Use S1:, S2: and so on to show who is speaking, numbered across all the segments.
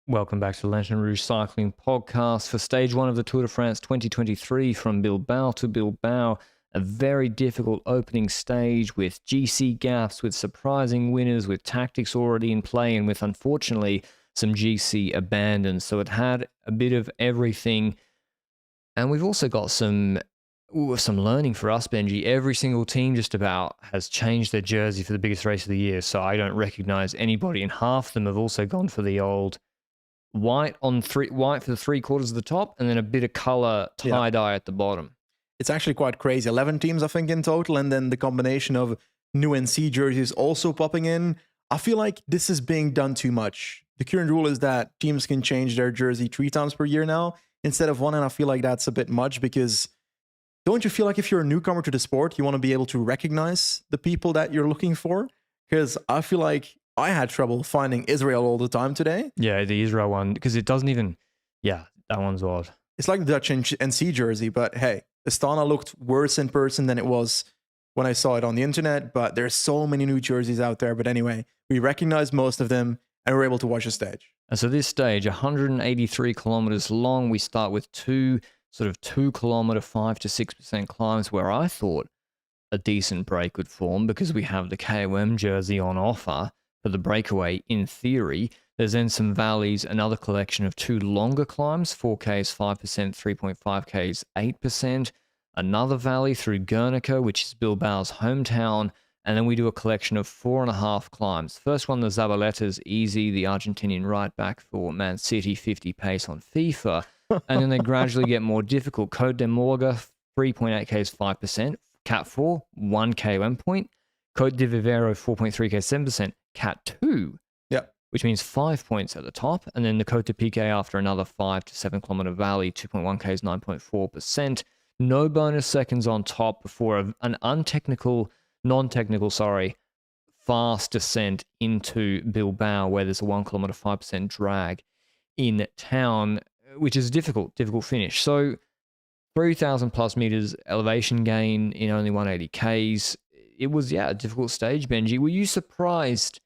S1: Welcome back to the Lanterne Rouge Cycling Podcast for Stage 1 of the Tour de France 2023 from Bilbao to Bilbao. A very difficult opening stage with GC gaps, with surprising winners, with tactics already in play, and with, unfortunately, some GC abandons. So it had a bit of everything. And we've also got some learning for us, Benji. Every single team just about has changed their jersey for the biggest race of the year, so I don't recognize anybody. And half of them have also gone for the old white for the 3/4 of the top, and then a bit of color tie-dye at the bottom.
S2: It's actually quite crazy. 11 teams, I think, in total, and then the combination of new NC jerseys also popping in. I feel like this is being done too much. The current rule is that teams can change their jersey 3 times per year now instead of 1, and I feel like that's a bit much because don't you feel like if you're a newcomer to the sport, you want to be able to recognize the people that you're looking for? Because I feel like I had trouble finding Israel all the time today.
S1: Yeah, the Israel one, because it doesn't even... Yeah, that one's odd.
S2: It's like the Dutch NC jersey, but hey, Astana looked worse in person than it was when I saw it on the internet, but there's so many new jerseys out there. But anyway, we recognized most of them and we're able to watch the stage.
S1: And so this stage, 183 kilometers long, we start with 2 kilometer, 5 to 6% climbs where I thought a decent break would form because we have the KOM jersey on offer for the breakaway in theory. There's then some valleys, another collection of 2 longer climbs, 4Ks 5%, 3.5Ks 8%, another valley through Guernica, which is Bilbao's hometown, and then we do a collection of 4.5 climbs. First one, the Zabaletas, easy, the Argentinian right back for Man City, 50 pace on FIFA, and then they gradually get more difficult. Côte de Morga, 3.8Ks 5%, Cat 4, 1 KOM point, Côte de Vivero, 4.3K 7%, Cat 2, which means 5 points at the top, and then the Côte de Piquet after another 5 to 7 kilometer valley, 2.1Ks, 9.4%. No bonus seconds on top before an non-technical, fast descent into Bilbao, where there's a 1 kilometer, 5% drag in town, which is a difficult finish. So 3,000 plus meters elevation gain in only 180 Ks. It was, a difficult stage, Benji. Were you surprised,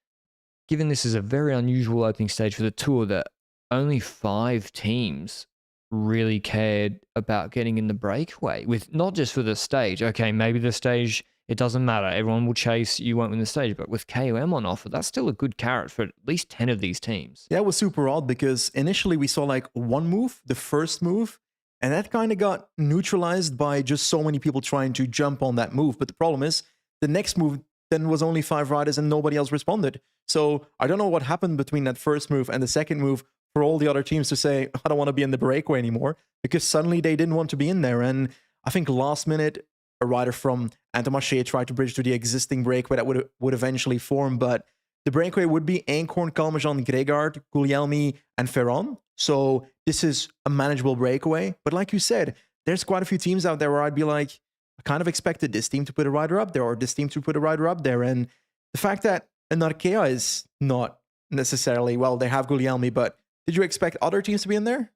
S1: given this is a very unusual opening stage for the Tour, that only 5 teams really cared about getting in the breakaway, with not just for the stage? Okay, maybe the stage, it doesn't matter. Everyone will chase, you won't win the stage. But with KOM on offer, that's still a good carrot for at least 10 of these teams.
S2: Yeah, it was super odd because initially we saw like one move, the first move, and that kind of got neutralized by just so many people trying to jump on that move. But the problem is the next move then was only 5 riders and nobody else responded. So I don't know what happened between that first move and the second move for all the other teams to say, I don't want to be in the breakaway anymore, because suddenly they didn't want to be in there. And I think last minute, a rider from Intermarché tried to bridge to the existing breakaway that would eventually form, but the breakaway would be Eenkhoorn, Calmejean, Gregard, Guglielmi, and Ferron. So this is a manageable breakaway. But like you said, there's quite a few teams out there where I'd be like, I kind of expected this team to put a rider up there or this team to put a rider up there. And the fact that an Arkea is not necessarily, well, they have Guglielmi, but did you expect other teams to be in there?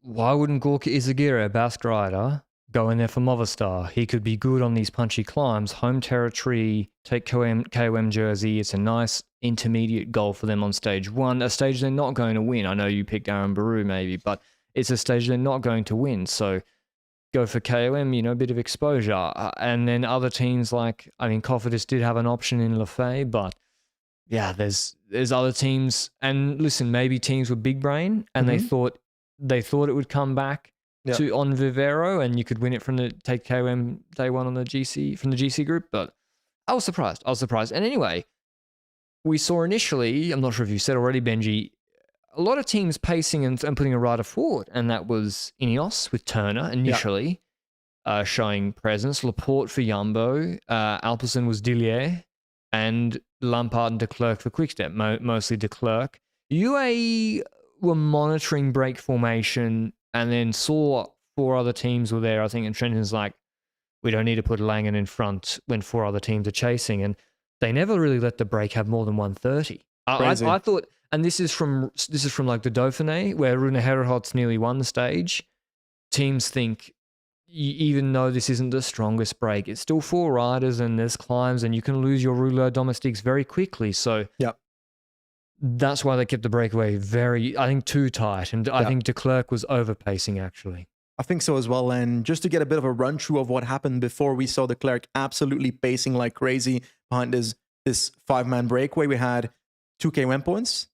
S1: Why wouldn't Gorka Izagirre, a Basque rider, go in there for Movistar? He could be good on these punchy climbs, home territory, take KOM jersey. It's a nice intermediate goal for them on stage 1, a stage they're not going to win. I know you picked Aaron Broe maybe, but it's a stage they're not going to win. So go for KOM, a bit of exposure. And then other teams like, Cofidis did have an option in Lafay, but yeah, there's other teams. And listen, maybe teams were big brain and they thought it would come back on Vivero and you could win it from take KOM day 1 on the GC from the GC group. But I was surprised. And anyway, we saw initially, I'm not sure if you said already, Benji, a lot of teams pacing and putting a rider forward, and that was Ineos with Turner initially showing presence. Laporte for Jumbo, Alpecin was Dillier, and Lampard and de Klerk for Quickstep, mostly de Klerk. UAE were monitoring break formation and then saw 4 other teams were there, I think, and Trenton's like, we don't need to put Langen in front when 4 other teams are chasing, and they never really let the break have more than 130. I thought, and this is from like the Dauphiné, where Rune Hererhots nearly won the stage. Teams think, even though this isn't the strongest break, it's still 4 riders and there's climbs and you can lose your rouleur domestiques very quickly. So That's why they kept the breakaway I think, too tight. And I think de Klerk was over-pacing, actually.
S2: I think so as well. And just to get a bit of a run through of what happened before, we saw de Klerk absolutely pacing like crazy behind this 5-man breakaway. We had 2 KOM points.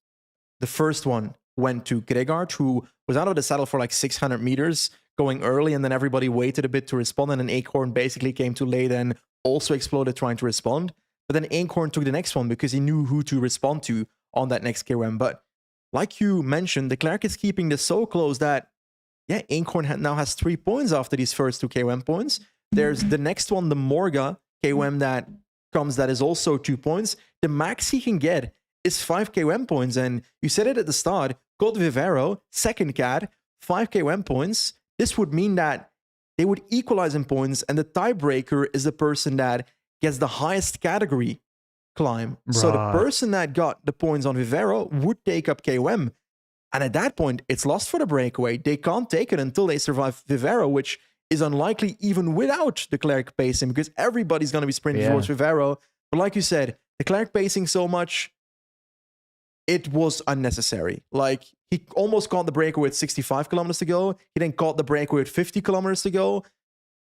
S2: The first one went to Gregard, who was out of the saddle for like 600 meters going early, and then everybody waited a bit to respond, and then Acorn basically came too late and also exploded trying to respond. But then Acorn took the next one because he knew who to respond to on that next KOM. But like you mentioned, de Klerk is keeping this so close that, yeah, Acorn now has 3 points after these first 2 KOM points. There's the next one, the Morga KOM that comes, that is also 2 points. The max he can get is 5 KOM points. And you said it at the start, Cod Vivero, second cat, 5 KOM points. This would mean that they would equalize in points, and the tiebreaker is the person that gets the highest category climb. Right. So the person that got the points on Vivero would take up KOM. And at that point, it's lost for the breakaway. They can't take it until they survive Vivero, which is unlikely even without de Klerk pacing, because everybody's going to be sprinting towards Vivero. But like you said, de Klerk pacing so much, it was unnecessary. Like, he almost caught the breakaway with 65 kilometers to go. He then caught the breakaway with 50 kilometers to go.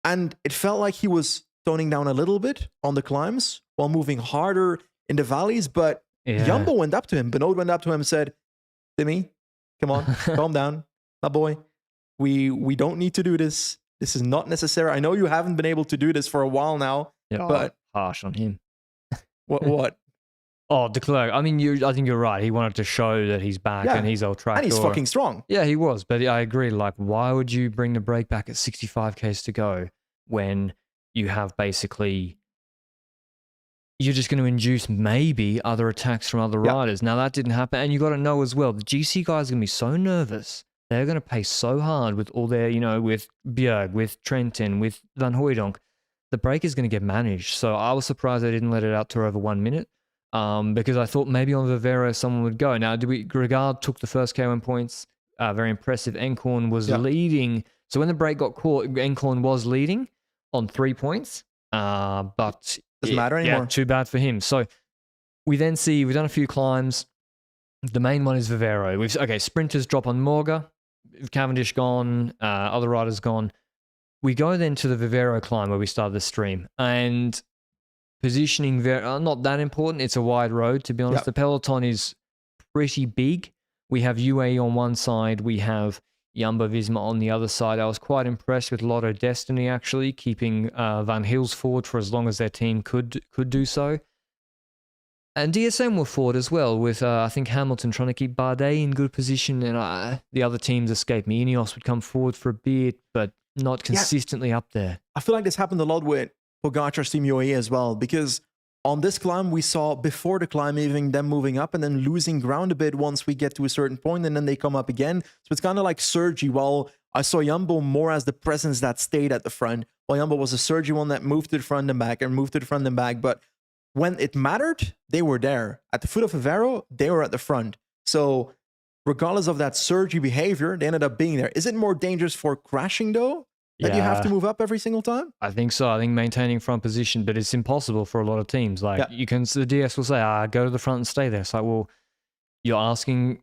S2: And it felt like he was toning down a little bit on the climbs while moving harder in the valleys. But Jumbo went up to him. Benoit went up to him and said, Timmy, come on, calm down, my boy. We don't need to do this. This is not necessary. I know you haven't been able to do this for a while now, but
S1: harsh on him.
S2: What?
S1: Oh, de Klerk. I mean, I think you're right. He wanted to show that he's back and he's old track.
S2: And he's fucking strong.
S1: Yeah, he was. But I agree. Like, why would you bring the break back at 65 Ks to go when you have basically, you're just going to induce maybe other attacks from other riders? Now, that didn't happen. And you got to know as well, the GC guys are going to be so nervous. They're going to pace so hard with all their, with Bjerg, with Trentin, with Van Hooijdonk. The break is going to get managed. So I was surprised they didn't let it out to over 1 minute. Because I thought maybe on Vivero someone would go. Now, Gregard took the first KOM points. Very impressive. Encorn was leading. So when the break got caught, Encorn was leading on 3 points. But
S2: doesn't matter anymore.
S1: Yeah, too bad for him. So we've done a few climbs. The main one is Vivero. Sprinters drop on Morga. Cavendish gone. Other riders gone. We go then to the Vivero climb where we started the stream. And positioning, not that important. It's a wide road, to be honest. The peloton is pretty big. We have UAE on one side. We have Jumbo-Visma on the other side. I was quite impressed with Lotto Destiny, actually, keeping Van Hils forward for as long as their team could do so. And DSM were forward as well, with, I think, Hamilton trying to keep Bardet in good position. And the other teams escaped me. Ineos would come forward for a bit, but not consistently up there.
S2: I feel like this happened a lot with Pogacar's team UAE as well, because on this climb we saw before the climb even them moving up and then losing ground a bit once we get to a certain point, and then they come up again. So it's kind of like Sergi. While I saw Jumbo more as the presence that stayed at the front, while Jumbo was a Sergi one that moved to the front and back and moved to the front and back. But when it mattered, they were there. At the foot of Vivero, they were at the front. So regardless of that Sergi behavior, they ended up being there. Is it more dangerous for crashing though? That you have to move up every single time?
S1: I think so. I think maintaining front position, but it's impossible for a lot of teams. Like the DS will say, go to the front and stay there. It's like, well, you're asking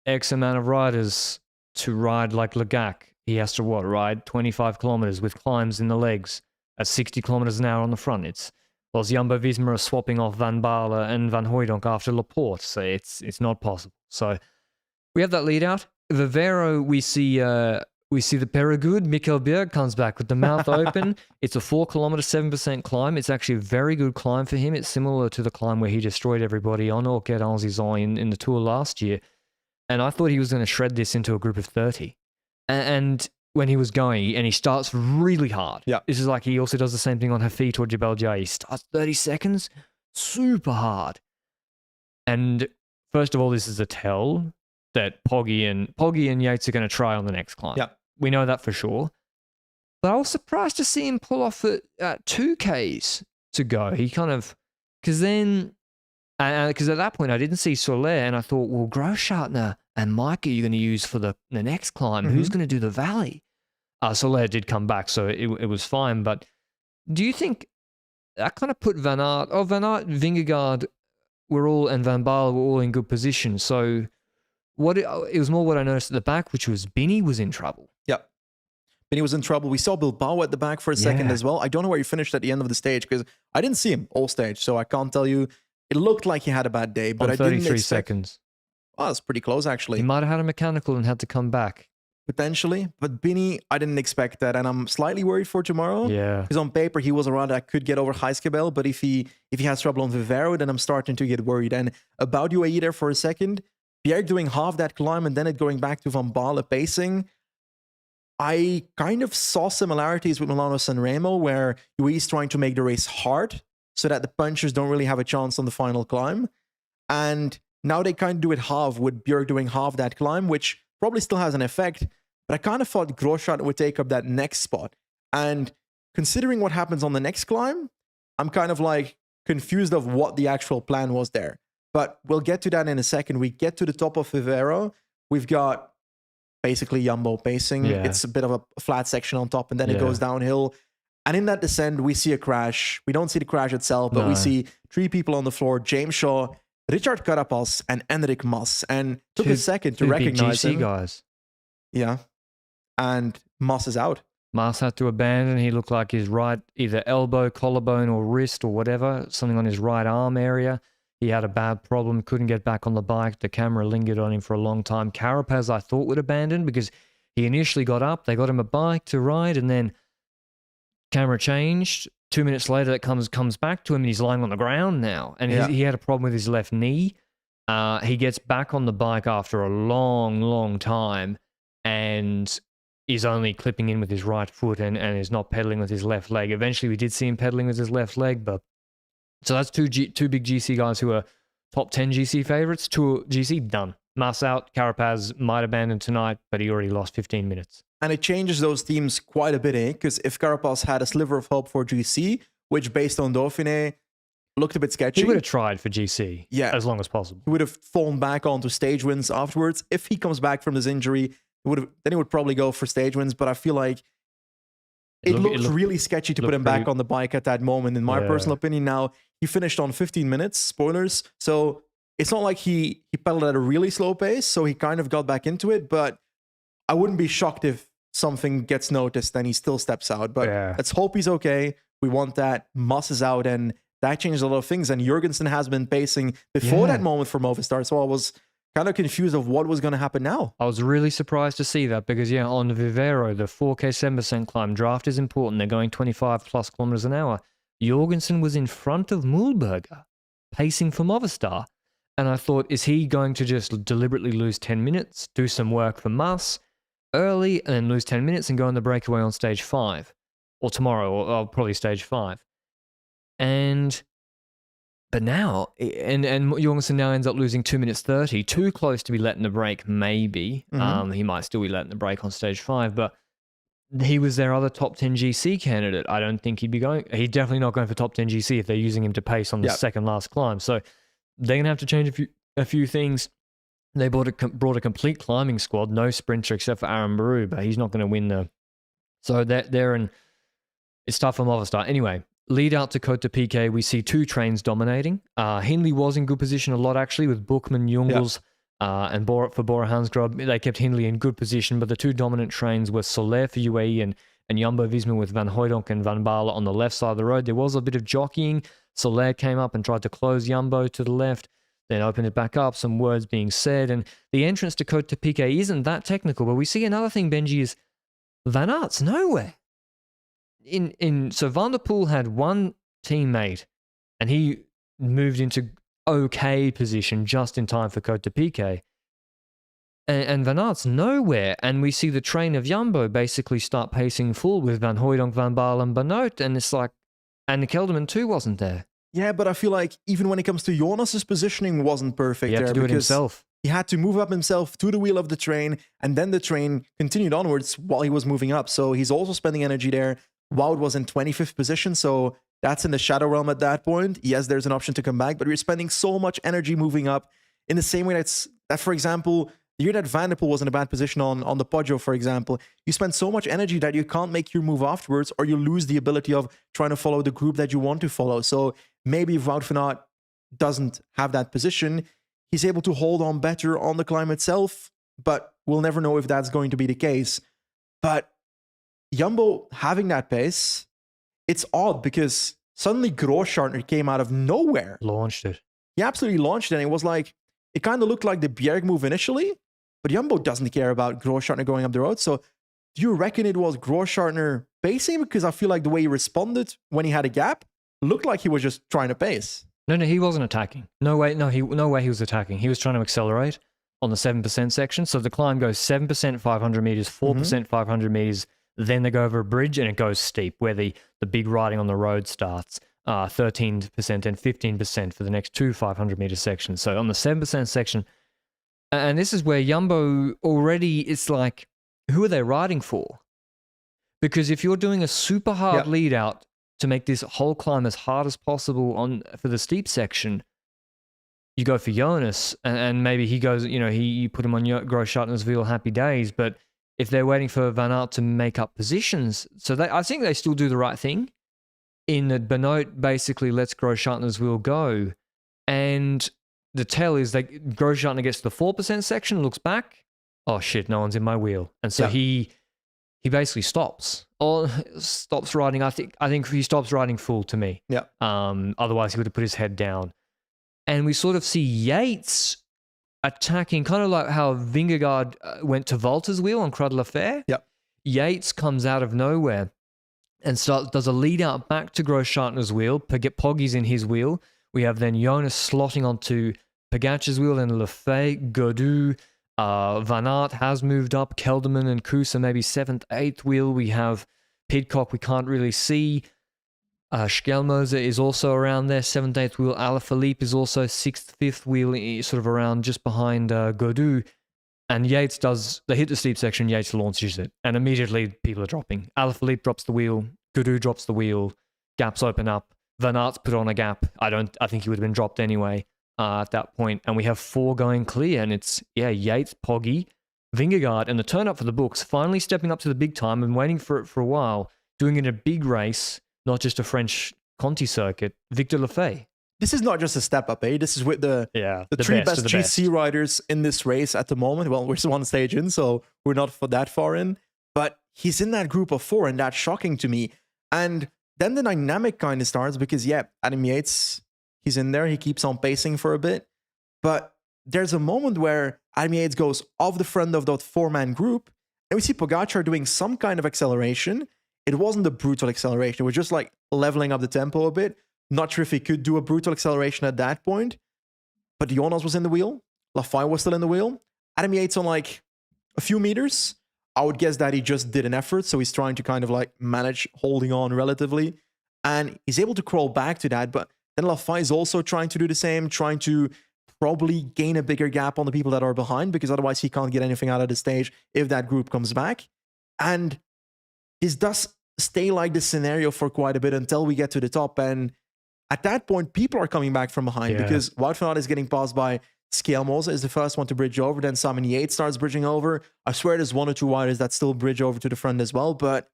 S1: X amount of riders to ride like Lagac. He has to ride 25 kilometers with climbs in the legs at 60 kilometers an hour on the front. Whilst Jumbo-Visma are swapping off Van Baarle and Van Hooijdonk after Laporte. So it's not possible. So we have that lead out. Vivero, we see the Peregoud. Mikkel Bjerg comes back with the mouth open. It's a 4 kilometer, 7% climb. It's actually a very good climb for him. It's similar to the climb where he destroyed everybody on Orquet d'Anzizon in the Tour last year. And I thought he was going to shred this into a group of 30. And when he was going, and he starts really hard. This is like he also does the same thing on Hafid or Jebel Jai. He starts 30 seconds, super hard. And first of all, this is a tell that Poggy and Yates are going to try on the next climb. We know that for sure. But I was surprised to see him pull off at 2Ks to go. He kind of, because at that point I didn't see Soler, and I thought, well, Großschartner and Mike are you going to use for the next climb? Who's going to do the valley? Soler did come back, so it was fine. But do you think that kind of put Van Aert, Vingegaard were all, and Van Baarle were all in good position. So it was more what I noticed at the back, which was Binny was in trouble.
S2: Yep. Benny was in trouble. We saw Bilbao at the back for a second
S1: Yeah.
S2: as well. I don't know where he finished at the end of the stage because I didn't see him all stage, so I can't tell you. It looked like he had a bad day, but
S1: On
S2: I didn't
S1: 33
S2: expect.
S1: seconds.
S2: Oh, that's pretty close actually.
S1: He might have had a mechanical and had to come back.
S2: Potentially, but Binny, I didn't expect that, and I'm slightly worried for tomorrow.
S1: Yeah.
S2: Because on paper he was around that could get over Heiskebel, but if he has trouble on Vivero, then I'm starting to get worried. And about UAE there for a second, Pierre doing half that climb and then it going back to Van Baarle pacing. I kind of saw similarities with Milano Sanremo, where UAE is trying to make the race hard so that the punchers don't really have a chance on the final climb. And now they kind of do it half, with Björk doing half that climb, which probably still has an effect. But I kind of thought Grosjean would take up that next spot. And considering what happens on the next climb, I'm kind of like confused of what the actual plan was there. But we'll get to that in a second. We get to the top of Vivero. We've got basically Jumbo pacing.
S1: Yeah.
S2: It's a bit of a flat section on top, and then it
S1: Yeah.
S2: goes downhill. And in that descent, we see a crash. We don't see the crash itself, but we
S1: No.
S2: see 3 people on the floor: James Shaw, Richard Carapaz, and Enric Mas. And took a second to
S1: Two big
S2: recognize
S1: GC
S2: him.
S1: guys.
S2: Yeah. And Mas is out.
S1: Mas had to abandon. He looked like his right, either elbow, collarbone, or wrist, or whatever, something on his right arm area. He had a bad problem, couldn't get back on the bike. The camera lingered on him for a long time. Carapaz, I thought, would abandon because he initially got up. They got him a bike to ride, and then camera changed. 2 minutes later, it comes back to him, and he's lying on the ground now. And
S2: Yeah.
S1: he had a problem with his left knee. He gets back on the bike after a long, long time, and is only clipping in with his right foot and is not pedaling with his left leg. Eventually, we did see him pedaling with his left leg, but so that's two big GC guys who are top 10 GC favorites. 2 GC done. Mas out. Carapaz might abandon tonight, but he already lost 15 minutes.
S2: And it changes those teams quite a bit, eh? Because if Carapaz had a sliver of hope for GC, which based on Dauphiné looked a bit sketchy,
S1: He would have tried for GC as long as possible.
S2: he would have fallen back onto stage wins afterwards. If he comes back from this injury, then he would probably go for stage wins. But I feel like it looked really sketchy to put him back on the bike at that moment, in my personal opinion. Now, he finished on 15 minutes, spoilers. So it's not like he pedaled at a really slow pace, so he kind of got back into it. But I wouldn't be shocked if something gets noticed and he still steps out. But let's hope he's okay. We want that. Mas is out, and that changes a lot of things. And Jurgensen has been pacing before that moment for Movistar. So I was kind of confused of what was going to happen now.
S1: I was really surprised to see that because, on Vivero, the 4K 7% climb, draft is important. They're going 25 plus kilometers an hour. Jorgensen was in front of Mühlberger, pacing for Movistar. And I thought, is he going to just deliberately lose 10 minutes, do some work for Mas early, and then lose 10 minutes and go on the breakaway on stage 5? Or tomorrow, or probably stage 5. But now, and Jorgensen now ends up losing 2 minutes 30, too close to be letting the break, maybe. He might still be letting the break on stage 5, but he was their other top 10 GC candidate. I don't think he'd be going. He's definitely not going for top 10 GC if they're using him to pace on the second last climb. So they're going to have to change a few things. They brought a complete climbing squad, no sprinter except for Aaron Broe, but he's not going to win the. So they're in. It's tough for Movistar. Anyway, lead out to Côte de Piquet, we see 2 trains dominating. Hindley was in good position a lot, actually, with Bookman, Jungels, and for Bora Hansgrohe. They kept Hindley in good position, but the 2 dominant trains were Soler for UAE and Jumbo-Visma with Van Hooydonk and Van Baarle on the left side of the road. There was a bit of jockeying. Soler came up and tried to close Jumbo to the left, then opened it back up, some words being said. And the entrance to Côte de Piquet isn't that technical, but we see another thing, Benji, is Van Aert's nowhere. So Van der Poel had one teammate, and he moved into okay position just in time for Côte de Piquet. And Van Aert's nowhere, and we see the train of Jumbo basically start pacing full with Van Hooydonk, Van Baarle, and Benoot, and it's like, and Kelderman too wasn't there.
S2: Yeah, but I feel like even when it comes to Jonas's positioning wasn't perfect
S1: He had
S2: there
S1: to do it
S2: because
S1: himself.
S2: he had to move up himself to the wheel of the train, and then the train continued onwards while he was moving up. So he's also spending energy there. Wout was in 25th position, so that's in the shadow realm at that point. Yes, there's an option to come back, but you're spending so much energy moving up in the same way that, for example, the year that Van der Poel was in a bad position on the Poggio, for example, you spend so much energy that you can't make your move afterwards, or you lose the ability of trying to follow the group that you want to follow. So maybe if Wout van Aert doesn't have that position, he's able to hold on better on the climb itself, but we'll never know if that's going to be the case. But Jumbo having that pace, it's odd because suddenly Großschartner came out of nowhere.
S1: Launched it.
S2: He absolutely launched it, and it was like, it kind of looked like the Bjerg move initially, but Jumbo doesn't care about Großschartner going up the road. So do you reckon it was Großschartner pacing? Because I feel like the way he responded when he had a gap looked like he was just trying to pace.
S1: No, he wasn't attacking. No way he was attacking. He was trying to accelerate on the 7% section. So the climb goes 7% 500 meters, 4% 500 meters. Then they go over a bridge and it goes steep where the big riding on the road starts. 13% and 15% for the next two 500 meter sections. So on the 7% section, and this is where Jumbo already, it's like, who are they riding for? Because if you're doing a super hard lead out to make this whole climb as hard as possible for the steep section, you go for Jonas, and maybe he goes, you put him on Großschartner's wheel, happy days. But if they're waiting for Van Aert to make up positions, so I think they still do the right thing in that Benoit basically lets Großschartner's wheel go. And the tell is that Großschartner gets to the 4% section, looks back, oh shit, no one's in my wheel. And so he basically stops. Or stops riding. I think he stops riding full to me.
S2: Yeah.
S1: Otherwise he would have put his head down. And we sort of see Yates attacking, kind of like how Vingegaard went to Volta's wheel on Croix de la Fer.
S2: Yep.
S1: Yates comes out of nowhere and does a lead out back to Großschartner's wheel. Poggy's in his wheel. We have then Jonas slotting onto Pogacar's wheel, and Lefebvre, Gaudu, Van Aert has moved up. Kelderman and Kuss are maybe 7th, 8th wheel. We have Pidcock, we can't really see. Schelmoser is also around there, 7th, 8th wheel. Alaphilippe is also 6th, 5th wheel, sort of around just behind Gaudu. And Yates they hit the steep section, Yates launches it. And immediately people are dropping. Alaphilippe drops the wheel, Gaudu drops the wheel, gaps open up. Van Aert's put on a gap. I think he would have been dropped anyway at that point. And we have 4 going clear. And it's, Yates, Poggy, Vingegaard, and the turn up for the books, finally stepping up to the big time and waiting for it for a while, doing it in a big race, not just a French Conti circuit, Victor Lefebvre.
S2: This is not just a step up, eh? This is with the 3 best GC riders in this race at the moment. Well, we're one stage in, so we're not that far in. But he's in that group of 4, and that's shocking to me. And then the dynamic kind of starts because, Adam Yates, he's in there. He keeps on pacing for a bit. But there's a moment where Adam Yates goes off the front of that 4-man group, and we see Pogacar doing some kind of acceleration. It wasn't a brutal acceleration. It was just like leveling up the tempo a bit. Not sure if he could do a brutal acceleration at that point. But Jonas was in the wheel. Lafay was still in the wheel. Adam Yates on like a few meters. I would guess that he just did an effort. So he's trying to kind of like manage holding on relatively. And he's able to crawl back to that. But then Lafay is also trying to do the same, trying to probably gain a bigger gap on the people that are behind, because otherwise he can't get anything out of the stage if that group comes back. And this does stay like this scenario for quite a bit until we get to the top. And at that point, people are coming back from behind because Wout van Aert is getting passed by Schelmoser, is the first one to bridge over. Then Simon Yates starts bridging over. I swear there's 1 or 2 riders that still bridge over to the front as well. But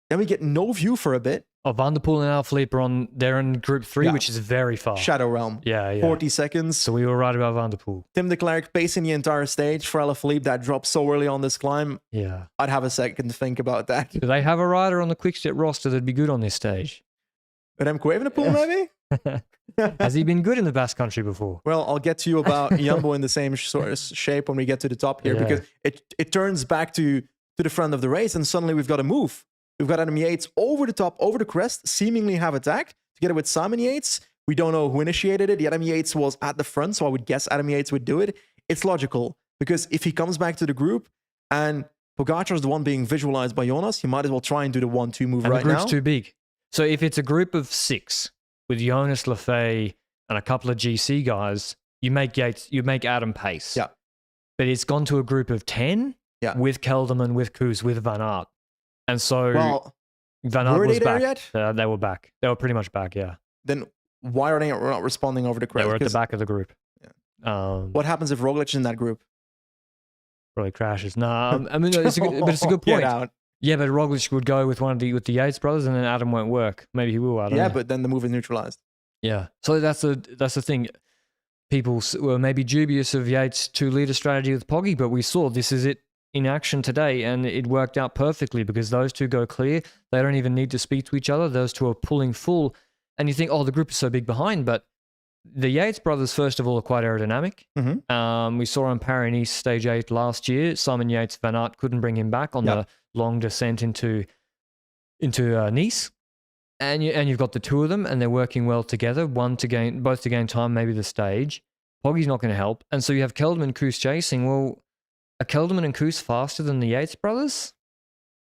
S2: then we get no view for a bit.
S1: Oh, Van der Poel and Alaphilippe are they're in group 3, which is very far.
S2: Shadow Realm. 40 seconds.
S1: So we were right about Van der Poel.
S2: Tim de Klerk pacing the entire stage for Alaphilippe. That dropped so early on this climb.
S1: Yeah.
S2: I'd have a second to think about that.
S1: Do they have a rider on the Quickstep roster that'd be good on this stage?
S2: Remco Evenepoel, maybe?
S1: Has he been good in the Basque Country before?
S2: Well, I'll get to you about Jumbo in the same sort of shape when we get to the top here, because it turns back to the front of the race, and suddenly we've got a move. We've got Adam Yates over the top, over the crest, seemingly have attacked together with Simon Yates. We don't know who initiated it. The Adam Yates was at the front, so I would guess Adam Yates would do it. It's logical, because if he comes back to the group and Pogacar is the one being visualized by Jonas, he might as well try and do the 1-2 move right now.
S1: The group's too big. So if it's a group of 6 with Jonas, Lefebvre, and a couple of GC guys, you make Adam pace.
S2: Yeah.
S1: But it's gone to a group of 10 with Kelderman, with Kuss, with Van Aert. And so Van Aert was back. Yet? They were back. They were pretty much back, yeah.
S2: Then why are they not responding over the crest?
S1: They were at the back of the group.
S2: Yeah. What happens if Roglic is in that group?
S1: Probably crashes. Nah, I mean, it's a good point. Yeah, but Roglic would go with with the Yates brothers, and then Adam won't work. Maybe he will. I don't know.
S2: But then the move is neutralized.
S1: Yeah. So that's the thing. People were maybe dubious of Yates' 2-liter strategy with Poggy, but we saw this is it in action today, and it worked out perfectly because those two go clear. They don't even need to speak to each other. Those two are pulling full, and you think, oh, the group is so big behind, but the Yates brothers, first of all, are quite aerodynamic. We saw on Paris-Nice Stage 8 last year, Simon Yates, Van Aert couldn't bring him back on the long descent into Nice. And you've got the two of them, and they're working well together. Both to gain time, maybe the stage. Poggy's not going to help, and so you have Kelderman and Koos chasing. Well, are Kelderman and Koos faster than the Yates brothers?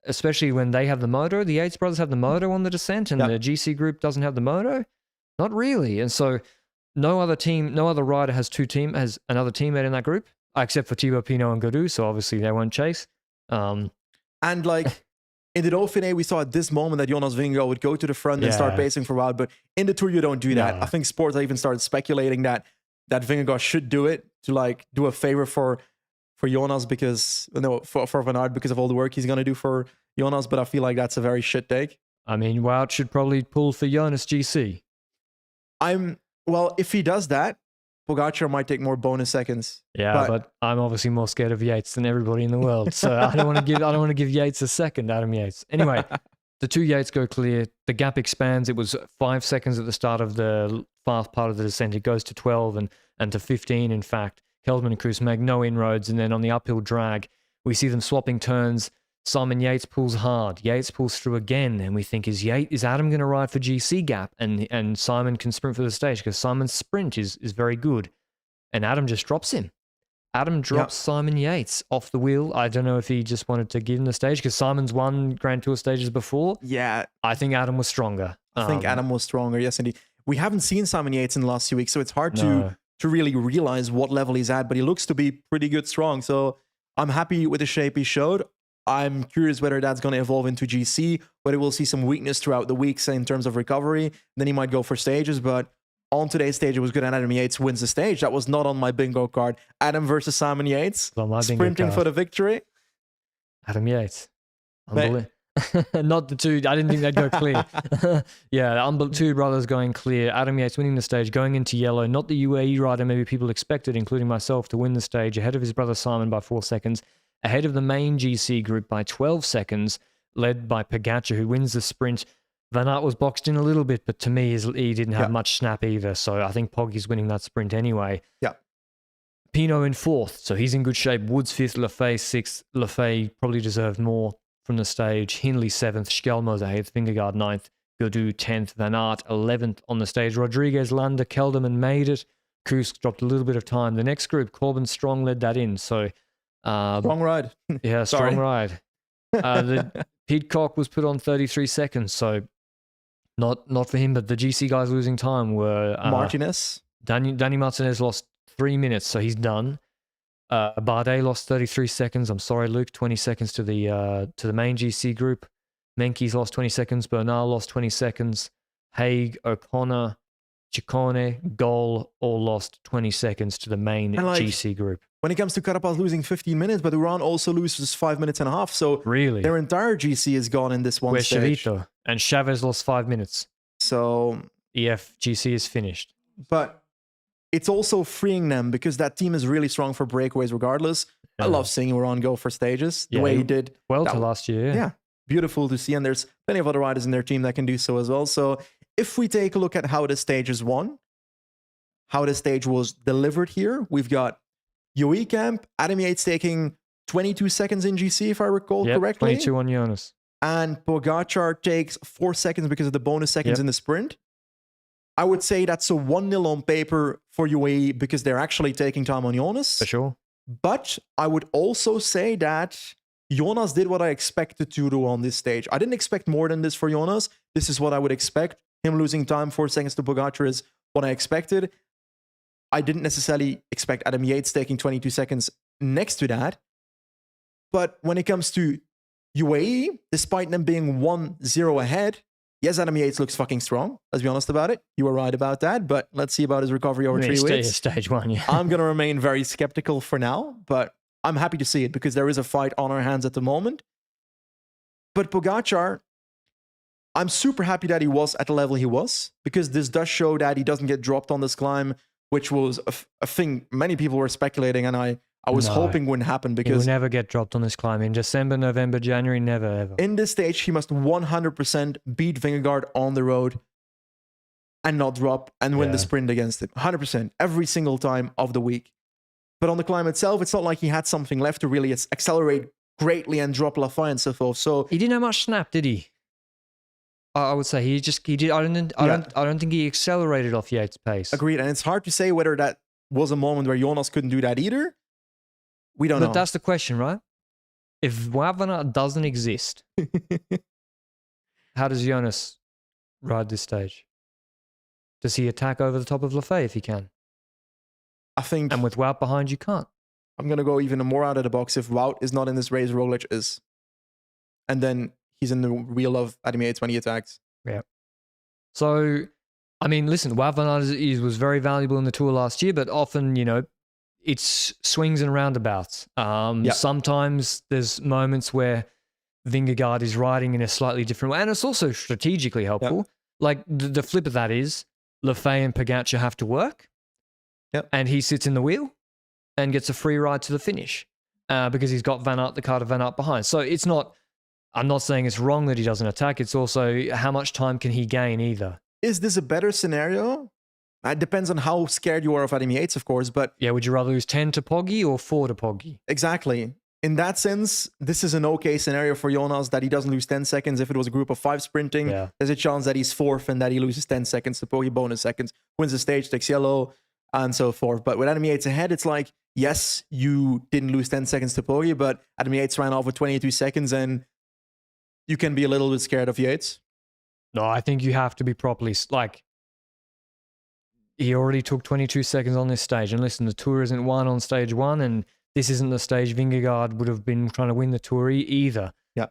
S1: Especially when they have the moto. The Yates brothers have the moto on the descent, and the GC group doesn't have the moto. Not really, and so no other rider has another teammate in that group, except for Thibaut Pinot and Gaudu. So obviously they won't chase.
S2: And like. In the Dauphiné, we saw at this moment that Jonas Vingegaard would go to the front and start pacing for a while. But in the Tour, you don't do that. I think Sports even started speculating that Vingegaard should do it to like do a favor for Jonas for Van Aert because of all the work he's going to do for Jonas. But I feel like that's a very shit take.
S1: I mean, Wout should probably pull for Jonas GC.
S2: Well, if he does that, Pogacar might take more bonus seconds.
S1: Yeah, but I'm obviously more scared of Yates than everybody in the world, so I don't want to give Yates a second. Adam Yates. Anyway, the two Yates go clear. The gap expands. It was 5 seconds at the start of the fast part of the descent. It goes to 12 and to 15. In fact, Kelderman and Koos make no inroads, and then on the uphill drag, we see them swapping turns. Simon Yates pulls hard. Yates pulls through again, and we think, is Adam going to ride for GC gap? And Simon can sprint for the stage because Simon's sprint is very good. And Adam just drops him. Adam drops Simon Yates off the wheel. I don't know if he just wanted to give him the stage because Simon's won Grand Tour stages before.
S2: Yeah.
S1: I think Adam was stronger.
S2: I think Adam was stronger, yes, indeed. We haven't seen Simon Yates in the last few weeks, so it's hard to really realize what level he's at, but he looks to be pretty good strong. So I'm happy with the shape he showed. I'm curious whether that's going to evolve into GC, whether we'll see some weakness throughout the weeks in terms of recovery. Then he might go for stages, but on today's stage, it was good. And Adam Yates wins the stage. That was not on my bingo card. Adam versus Simon Yates, sprinting for the victory.
S1: Adam Yates. Not the two. I didn't think they'd go clear. Two brothers going clear. Adam Yates winning the stage, going into yellow. Not the UAE rider maybe people expected, including myself, to win the stage ahead of his brother Simon by 4 seconds. Ahead of the main GC group by 12 seconds, led by Pogacar, who wins the sprint. Van Aert was boxed in a little bit, but to me, he didn't have much snap either. So I think Poggy's winning that sprint anyway.
S2: Yeah.
S1: Pinot in 4th, so he's in good shape. Woods 5th, Lafay 6th. Lafay probably deserved more from the stage. Hindley 7th, Schelmos 8th, Vingegaard 9th, Gaudu 10th, Van Aert 11th on the stage. Rodriguez, Landa, Kelderman made it. Koos dropped a little bit of time. The next group, Corbin Strong led that in, so...
S2: strong ride.
S1: Yeah, strong ride. The Pidcock was put on 33 seconds, so not for him, but the GC guys losing time were...
S2: Martinez.
S1: Danny Martinez lost 3 minutes, so he's done. Bardet lost 33 seconds. I'm sorry, Luke. 20 seconds to the main GC group. Menkes lost 20 seconds. Bernal lost 20 seconds. Haig, O'Connor, Ciccone, Goal all lost 20 seconds to the main GC group.
S2: When it comes to Carapaz losing 15 minutes, but Uran also loses 5 minutes and a half. So
S1: really,
S2: their entire GC is gone in this one stage.
S1: Chavito and Chavez lost 5 minutes.
S2: So
S1: EF GC is finished.
S2: But it's also freeing them because that team is really strong for breakaways regardless. Yeah. I love seeing Uran go for stages the way he did.
S1: Well to last year.
S2: Yeah. Beautiful to see. And there's plenty of other riders in their team that can do so as well. So if we take a look at how the stage is won, how the stage was delivered here, we've got UAE camp, Adam Yates taking 22 seconds in GC, if I recall correctly.
S1: 22 on Jonas.
S2: And Pogacar takes 4 seconds because of the bonus seconds in the sprint. I would say that's a 1-0 on paper for UAE because they're actually taking time on Jonas.
S1: For sure.
S2: But I would also say that Jonas did what I expected to do on this stage. I didn't expect more than this for Jonas. This is what I would expect. Him losing time 4 seconds to Pogacar is what I expected. I didn't necessarily expect Adam Yates taking 22 seconds next to that. But when it comes to UAE, despite them being 1-0 ahead, yes, Adam Yates looks fucking strong. Let's be honest about it. You were right about that, but let's see about his recovery over 3 weeks.
S1: Stage 1, yeah.
S2: I'm going to remain very skeptical for now, but I'm happy to see it because there is a fight on our hands at the moment. But Pogacar, I'm super happy that he was at the level he was, because this does show that he doesn't get dropped on this climb, which was a thing many people were speculating, and I was hoping wouldn't happen,
S1: He will
S2: because
S1: never get dropped on this climb. In December, November, January, never, ever.
S2: in this stage, he must 100% beat Vingegaard on the road and not drop and win the sprint against him. 100%, every single time of the week. But on the climb itself, it's not like he had something left to really accelerate greatly and drop Lafay and so forth. So
S1: he didn't have much snap, did he? I would say he did. I don't think he accelerated off Yates' pace.
S2: Agreed, and it's hard to say whether that was a moment where Jonas couldn't do that either. We don't know.
S1: But that's the question, right? If Wout van Aert doesn't exist, how does Jonas ride this stage? Does he attack over the top of Lafay if he can?
S2: I think,
S1: and with Wout behind, you can't.
S2: I'm going to go even more out of the box. If Wout is not in this race, Roglic is. And then he's in the wheel of Adam Yates when he attacks.
S1: Yeah. So, I mean, listen, Wout van Aert was very valuable in the Tour last year, but often, you know, it's swings and roundabouts. Sometimes there's moments where Vingegaard is riding in a slightly different way, and it's also strategically helpful.
S2: Yep.
S1: Like, the flip of that is Lafay and Pogacar have to work, and he sits in the wheel and gets a free ride to the finish because he's got Van Aert, the car of Van Aert behind. So it's not, I'm not saying it's wrong that he doesn't attack. It's also how much time can he gain either.
S2: Is this a better scenario? It depends on how scared you are of Adam Yates, of course, but...
S1: Yeah, would you rather lose 10 to Poggi or 4 to Poggi?
S2: Exactly. In that sense, this is an okay scenario for Jonas, that he doesn't lose 10 seconds. If it was a group of 5 sprinting, there's a chance that he's fourth and that he loses 10 seconds to Poggi, bonus seconds, wins the stage, takes yellow, and so forth. But with Adam Yates ahead, it's like, yes, you didn't lose 10 seconds to Poggi, but Adam Yates ran off with 22 seconds, and you can be a little bit scared of Yates.
S1: No, I think you have to be properly... Like, he already took 22 seconds on this stage. And listen, the Tour isn't won on stage 1, and this isn't the stage Vingegaard would have been trying to win the Tour either.
S2: Yeah.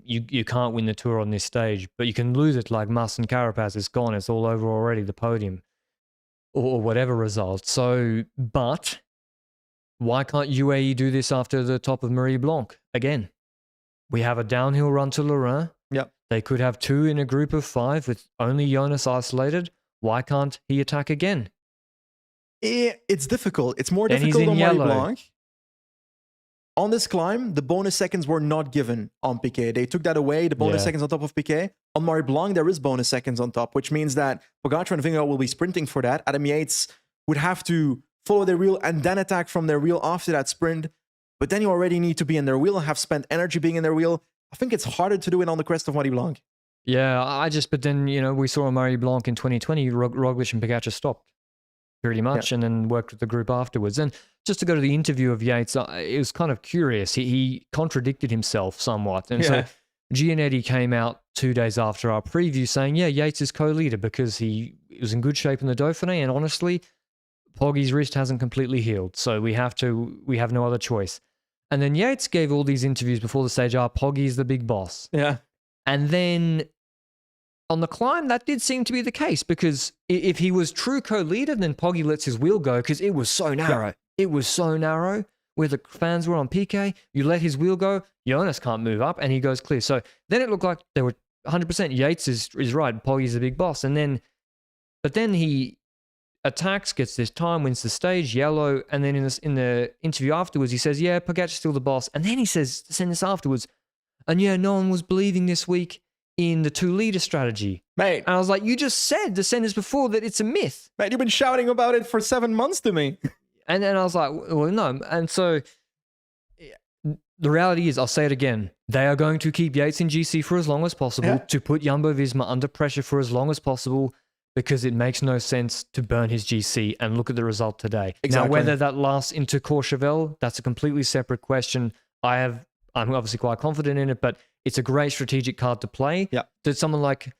S1: You can't win the Tour on this stage, but you can lose it like Mas and Carapaz. It's gone. It's all over already, the podium, or whatever result. So, but why can't UAE do this after the top of Marie Blanc again? We have a downhill run to Lorraine.
S2: Yep.
S1: They could have 2 in a group of 5 with only Jonas isolated. Why can't he attack again?
S2: It's difficult. It's more
S1: then
S2: difficult on Marie
S1: yellow.
S2: Blanc. On this climb, the bonus seconds were not given on Piquet. They took that away, the bonus seconds on top of Piquet. On Marie Blanc, there is bonus seconds on top, which means that Pogacar and Vingegaard will be sprinting for that. Adam Yates would have to follow their wheel and then attack from their wheel after that sprint. But then you already need to be in their wheel, have spent energy being in their wheel. I think it's harder to do it on the crest of Marie Blanc.
S1: Yeah, but then, you know, we saw on Marie Blanc in 2020, Roglic and Pogacar stopped pretty much and then worked with the group afterwards. And just to go to the interview of Yates, it was kind of curious. He contradicted himself somewhat. And so Gianetti came out 2 days after our preview saying, yeah, Yates is co-leader because he was in good shape in the Dauphiné. And honestly, Poggi's wrist hasn't completely healed. So we have no other choice. And then Yates gave all these interviews before the stage, Poggi's the big boss.
S2: Yeah.
S1: And then on the climb, that did seem to be the case, because if he was true co-leader, then Poggi lets his wheel go because it was so narrow.
S2: Yeah.
S1: It was so narrow where the fans were on Piquet. You let his wheel go, Jonas can't move up, and he goes clear. So then it looked like they were 100% Yates is right. Poggi's the big boss. But then he attacks, gets this time, wins the stage, yellow, and then in the interview afterwards, he says, yeah, Pogacar's still the boss. And then he says, send this afterwards, and yeah, no one was believing this week in the 2-leader strategy.
S2: Mate.
S1: And I was like, you just said the sentence before that it's a myth.
S2: Mate, you've been shouting about it for 7 months to me.
S1: And then I was like, well, no. And so the reality is, I'll say it again, they are going to keep Yates in GC for as long as possible to put Jumbo-Visma under pressure for as long as possible, because it makes no sense to burn his GC, and look at the result today.
S2: Exactly.
S1: Now, whether that lasts into Courchevel, that's a completely separate question. I'm obviously quite confident in it, but it's a great strategic card to play.
S2: Yeah.
S1: Did someone like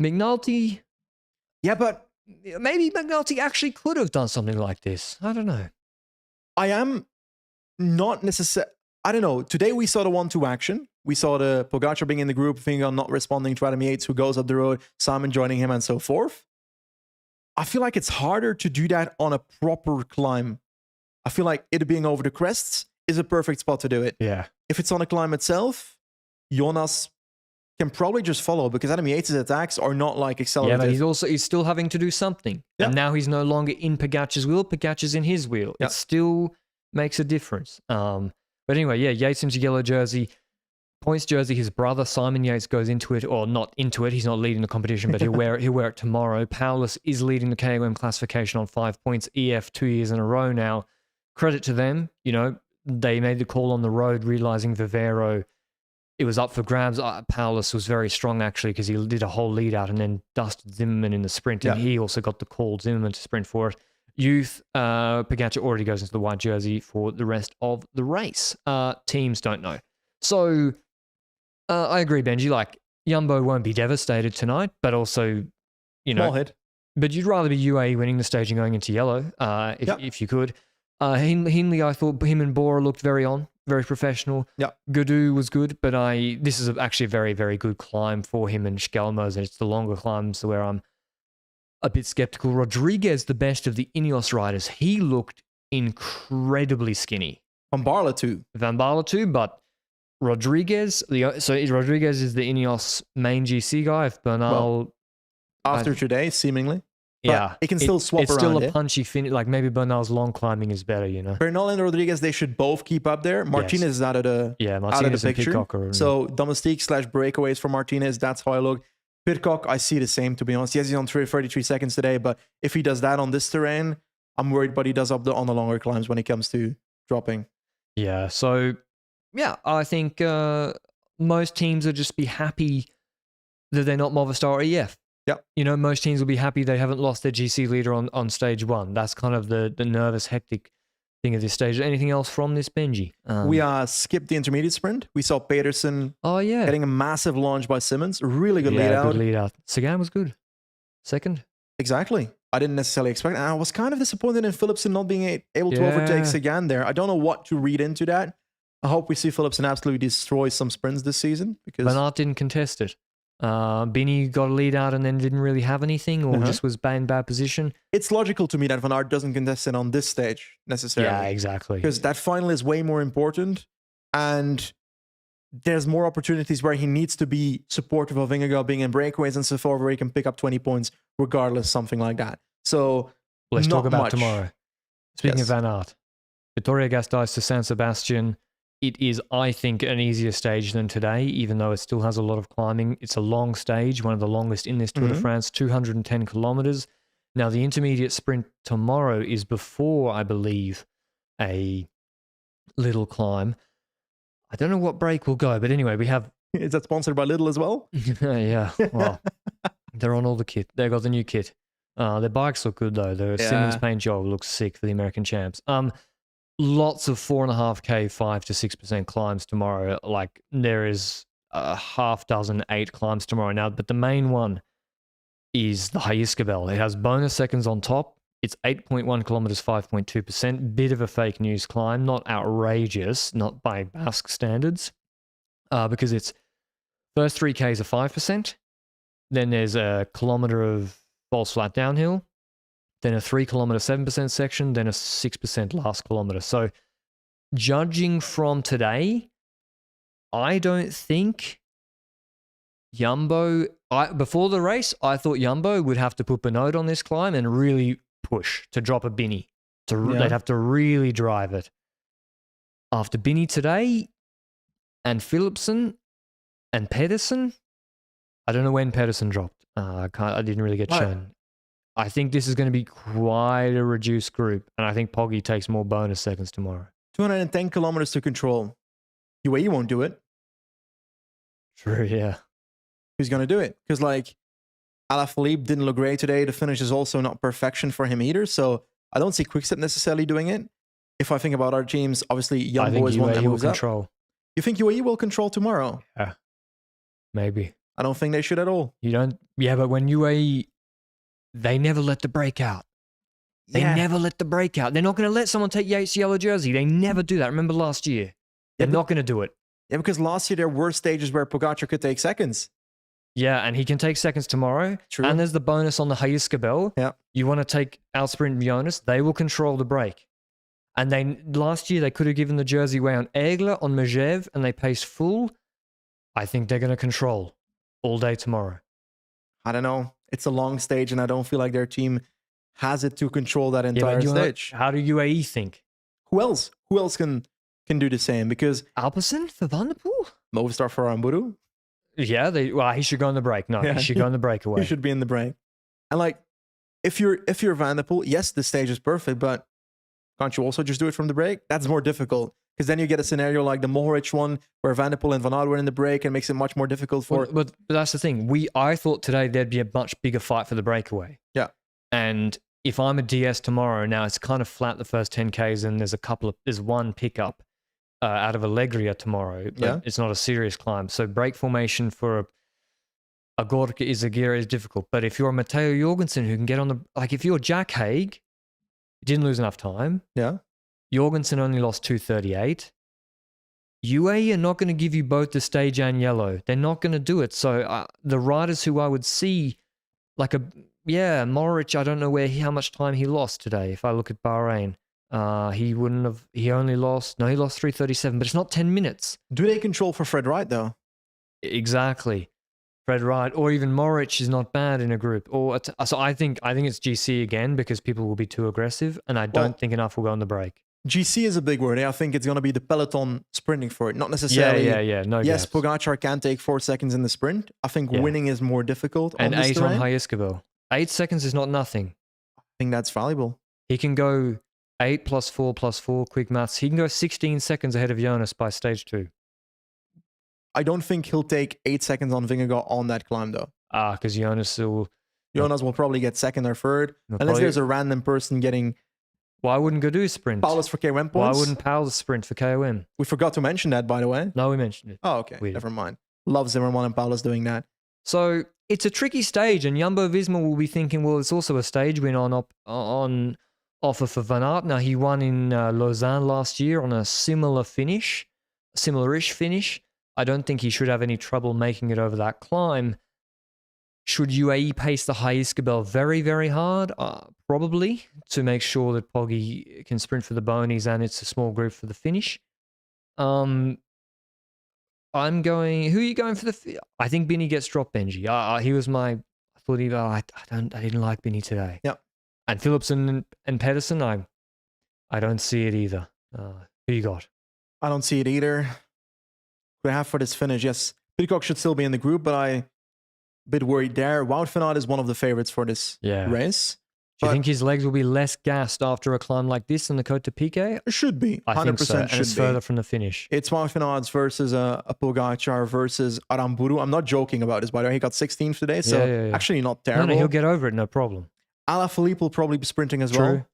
S1: McNulty?
S2: Yeah, but
S1: maybe McNulty actually could have done something like this. I don't know.
S2: I am not necessarily... I don't know. Today we saw the 1-2 action. We saw the Pogacar being in the group, Vingegaard not responding to Adam Yates, who goes up the road, Simon joining him, and so forth. I feel like it's harder to do that on a proper climb. I feel like it being over the crests is a perfect spot to do it.
S1: Yeah.
S2: If it's on a climb itself, Jonas can probably just follow because Adam Yates' attacks are not like accelerative.
S1: Yeah, but he's still having to do something.
S2: Yeah.
S1: And now he's no longer in Pogacar's wheel. Pogacar's in his wheel.
S2: Yeah.
S1: It still makes a difference. But anyway, yeah, Yates into yellow jersey. Points jersey, his brother Simon Yates goes into it, or not into it. He's not leading the competition, but he'll wear it tomorrow. Paulus is leading the KOM classification on 5 points. EF 2 years in a row now. Credit to them. You know, they made the call on the road, realizing Vivero, it was up for grabs. Paulus was very strong actually because he did a whole lead out and then dusted Zimmerman in the sprint, and he also got the call, Zimmerman, to sprint for it. Youth, Pogacar already goes into the white jersey for the rest of the race. Teams don't know. So I agree, Benji. Like, Jumbo won't be devastated tonight, but also, you know,
S2: Small hit.
S1: But you'd rather be UAE winning the stage and going into yellow, if you could. Hindley, I thought him and Bora looked very professional.
S2: Yeah.
S1: Gadu was good, but this is actually a very, very good climb for him and Schelmos, and it's the longer climbs where I'm a bit skeptical. Rodriguez, the best of the Ineos riders, he looked incredibly skinny.
S2: Van Baarle too.
S1: Van Baarle too, but Rodriguez, Rodriguez is the Ineos main GC guy. If Bernal...
S2: After today, seemingly.
S1: Yeah.
S2: It can still swap
S1: it's
S2: around.
S1: It's still a punchy finish. Like, maybe Bernal's long climbing is better, you know?
S2: Bernal and Rodriguez, they should both keep up there. Martinez is out of the,
S1: Martinez
S2: out of the picture.
S1: Pitcock
S2: So domestique / breakaways for Martinez, that's how I look. Pitcock, I see the same, to be honest. Yes, he's on 33 seconds today, but if he does that on this terrain, I'm worried what he does on the longer climbs when it comes to dropping.
S1: Yeah, so, yeah, I think most teams will just be happy that they're not Movistar or EF.
S2: Yep.
S1: You know, most teams will be happy they haven't lost their GC leader on stage one. That's kind of the nervous, hectic thing at this stage. Anything else from this, Benji?
S2: We skipped the intermediate sprint. We saw Pedersen getting a massive launch by Simmons. Really good lead out.
S1: Good lead out. Sagan was good. Second.
S2: Exactly. I didn't necessarily expect it. And I was kind of disappointed in Philipsen not being able to overtake Sagan there. I don't know what to read into that. I hope we see Philipsen absolutely destroy some sprints this season. Because
S1: Van Aert didn't contest it. Bini got a lead out and then didn't really have anything, or just was in bad position.
S2: It's logical to me that Van Aert doesn't contest it on this stage necessarily.
S1: Yeah, exactly.
S2: Because that final is way more important, and there's more opportunities where he needs to be supportive of Vingegaard being in breakaways and so forth, where he can pick up 20 points regardless, something like that. So
S1: let's talk about
S2: much.
S1: Tomorrow. Speaking of Van Aert, Vitoria-Gasteiz to San Sebastian. It is, I think, an easier stage than today, even though it still has a lot of climbing. It's a long stage, one of the longest in this Tour de France, 210 kilometers. Now, the intermediate sprint tomorrow is before, I believe, a little climb. I don't know what break will go, but anyway, we have...
S2: Is that sponsored by Lidl as well?
S1: Yeah, well, they're on all the kit. They've got the new kit. Their bikes look good, though. The Simmons paint job looks sick for the American champs. Lots of 4.5K, 5 to 6% climbs tomorrow. Like, there is a half dozen 8 climbs tomorrow now, but the main one is the Hyiscabel. It has bonus seconds on top. It's 8.1 kilometers, 5.2%. Bit of a fake news climb, not outrageous, not by Basque standards, because it's first 3Ks are 5%. Then there's a kilometer of false flat downhill. Then a 3 kilometer, 7% section, then a 6% last kilometer. So, judging from today, I don't think Jumbo, before the race, I thought Jumbo would have to put Benoit on this climb and really push to drop a Bini. They'd have to really drive it. After Bini today, and Philipsen, and Pedersen, I don't know when Pedersen dropped. I didn't really get shown. I think this is going to be quite a reduced group, and I think Poggi takes more bonus seconds tomorrow. 210
S2: kilometers to control. UAE won't do it.
S1: True, yeah.
S2: Who's going to do it? Because, like, Alaphilippe didn't look great today. The finish is also not perfection for him either, so I don't see Quickstep necessarily doing it. If I think about our teams, obviously, Jumbo is one that moves up. You think UAE will control tomorrow?
S1: Yeah, maybe.
S2: I don't think they should at all.
S1: You don't? Yeah, but when UAE... They never let the break out. They never let the break out. They're not going to let someone take Yates' yellow jersey. They never do that. Remember last year? They're not going to do it.
S2: Yeah, because last year there were stages where Pogacar could take seconds.
S1: Yeah, and he can take seconds tomorrow.
S2: True.
S1: And there's the bonus on the Hyiscabel.
S2: Yeah.
S1: You want to take Outsprint Jonas, they will control the break. And last year they could have given the jersey away on Aigle, on Megève, and they paced full. I think they're going to control. all day tomorrow.
S2: I don't know. It's a long stage, and I don't feel like their team has it to control that entire stage.
S1: How do UAE think?
S2: Who else? Who else can do the same? Because
S1: Alpecin for Van der Poel?
S2: Movistar for Aramburu.
S1: Yeah, he should go on the break. No, he should go on the breakaway.
S2: He should be in the break. And like, if you're Van der Poel, yes, the stage is perfect, but can't you also just do it from the break? That's more difficult, because then you get a scenario like the Mohoric one where Van der Poel and Van Aert were in the break, and makes it much more difficult for.
S1: But that's the thing. I thought today there'd be a much bigger fight for the breakaway.
S2: Yeah.
S1: And if I'm a DS tomorrow, now it's kind of flat the first 10Ks, and there's one pickup out of Allegria tomorrow, but it's not a serious climb. So break formation for a Gorka Izagirre is difficult. But if you're a Matteo Jorgensen who can get on the, like if you're Jack Haig, didn't lose enough time.
S2: Yeah.
S1: Jorgensen only lost 2:38. UAE are not going to give you both the stage and yellow. They're not going to do it. So the riders who I would see, like Mohoric, I don't know how much time he lost today. If I look at Bahrain, he lost 3:37, but it's not 10 minutes.
S2: Do they control for Fred Wright though?
S1: Exactly. Fred Wright, or even Mohoric is not bad in a group. So I think it's GC again, because people will be too aggressive, and I don't think enough will go on the break.
S2: GC is a big word. I think it's going to be the peloton sprinting for it, not necessarily.
S1: Yeah. No.
S2: Yes,
S1: gaps.
S2: Pogacar can take 4 seconds in the sprint. I think winning is more difficult.
S1: And
S2: on
S1: 8
S2: terrain.
S1: on High-Iskabel. 8 seconds is not nothing.
S2: I think that's valuable.
S1: He can go 8 plus 4 plus 4, quick maths. He can go 16 seconds ahead of Jonas by stage 2.
S2: I don't think he'll take 8 seconds on Vingegaard on that climb though.
S1: Because Jonas will
S2: probably get second or third, unless there's a random person getting.
S1: Why wouldn't go do a sprint?
S2: Paulus for KOM points.
S1: Why wouldn't Paulus sprint for KOM?
S2: We forgot to mention that, by the way.
S1: No, we mentioned it.
S2: Oh, okay. Never mind. Love Zimmerman and Paulus doing that.
S1: So it's a tricky stage, and Jumbo-Visma will be thinking, well, it's also a stage win on offer for Van Aert. Now, he won in Lausanne last year on a similar-ish finish. I don't think he should have any trouble making it over that climb. Should UAE pace the High-Iskabel very, very hard? Probably, to make sure that Poggi can sprint for the bonies and it's a small group for the finish. Who are you going for I think Binny gets dropped, Benji. He was I didn't like Binny today.
S2: Yeah.
S1: And Philipsen and Pedersen, I don't see it either. Who you got?
S2: I don't see it either. We have for this finish, yes. Pidcock should still be in the group, but I'm a bit worried there. Wout van Aert is one of the favorites for this race.
S1: Do you think his legs will be less gassed after a climb like this in the Côte de Piquet?
S2: It should be. 100%
S1: I think so. And it's further from the finish.
S2: It's Wout van Aert versus a Pogacar versus Aramburu. I'm not joking about this, by the way. He got 16th today, so actually not terrible.
S1: No, he'll get over it, no problem.
S2: Alaphilippe will probably be sprinting as well.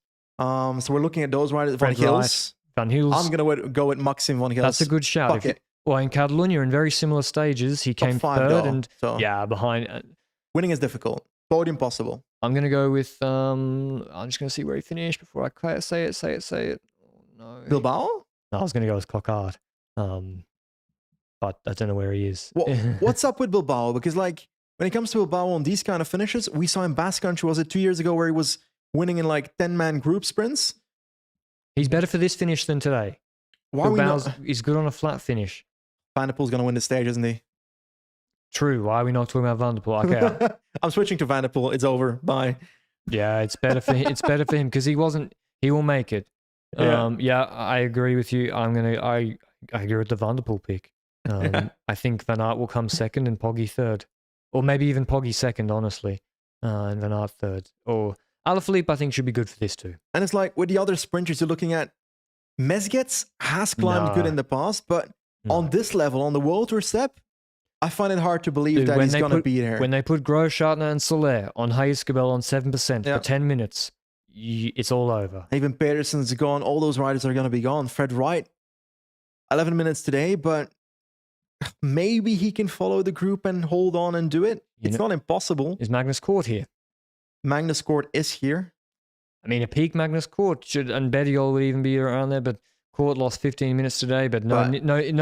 S2: So we're looking at those riders. Van Gils.
S1: I'm
S2: going to go with Maxim Van Gils.
S1: That's a good shout. Well, in Catalunya, in very similar stages, he came third behind.
S2: Winning is difficult. Podium possible.
S1: I'm going to go with, I'm just going to see where he finished before I say it. Oh, no.
S2: Bilbao?
S1: No, I was going to go with Coquard. But I don't know where he is.
S2: What's up with Bilbao? Because when it comes to Bilbao on these kind of finishes, we saw in Basque Country, was it 2 years ago, where he was winning in 10-man group sprints?
S1: He's better for this finish than today. He's good on a flat finish.
S2: Van der Poel's going to win the stage, isn't he?
S1: True. Why are we not talking about Van der Poel? Okay.
S2: I'm switching to Van der Poel. It's over. Bye.
S1: Yeah, it's better for him. It's better for him because he will make it. I agree with you. I agree with the Van der Poel pick. I think Van Aert will come second and Poggi third. Or maybe even Poggi second, honestly. And Van Aert third. Or Alaphilippe, I think, should be good for this too.
S2: And it's like with the other sprinters you're looking at, Mesgets has climbed good in the past, but on this level, on the World Tour step, I find it hard to believe that he's going to be there.
S1: When they put Groh, Schartner and Soler on High-Iskabel on 7% for 10 minutes, it's all over.
S2: Even Pedersen's gone. All those riders are going to be gone. Fred Wright, 11 minutes today, but maybe he can follow the group and hold on and do it. It's not impossible.
S1: Is Magnus Cort here?
S2: Magnus Cort is here.
S1: I mean, a peak Magnus Cort and Bettiol would even be around there, but Cort lost 15 minutes today, but no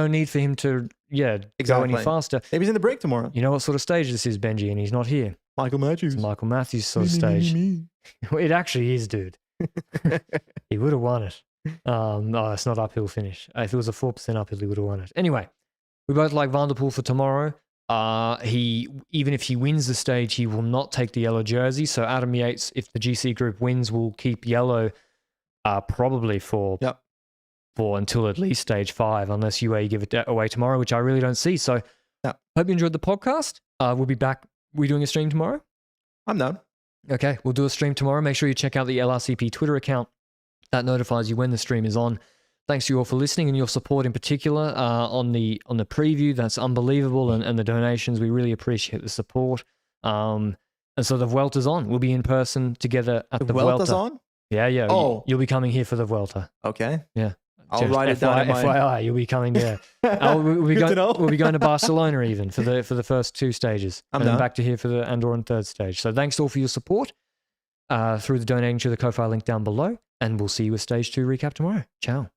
S1: need for him to go any faster.
S2: Maybe he's in the break tomorrow.
S1: You know what sort of stage this is, Benji, and he's not here.
S2: Michael Matthews.
S1: It's Michael Matthews sort of stage. It actually is, dude. He would have won it. No, it's not uphill finish. If it was a 4% uphill, he would have won it. Anyway, we both like Van der Poel for tomorrow. Even if he wins the stage, he will not take the yellow jersey. So Adam Yates, if the GC group wins, will keep yellow probably for until at least stage 5, unless UAE give it away tomorrow, which I really don't see. So hope you enjoyed the podcast. We'll be back. We're doing a stream tomorrow?
S2: I'm down.
S1: Okay, we'll do a stream tomorrow. Make sure you check out the LRCP Twitter account. That notifies you when the stream is on. Thanks to you all for listening and your support in particular on the preview. That's unbelievable. And the donations, we really appreciate the support. And so the Vuelta's on. We'll be in person together at the
S2: Vuelta's
S1: Vuelta.
S2: on?
S1: Yeah.
S2: Oh.
S1: You'll be coming here for the Vuelta.
S2: Okay.
S1: Yeah.
S2: I'll write it down in my...
S1: FYI, you'll be coming there. We'll be going to Barcelona even for the first 2 stages. And then back to here for the Andorran 3rd stage. So thanks all for your support through the donating to the Ko-Fi link down below. And we'll see you with stage 2 recap tomorrow. Ciao.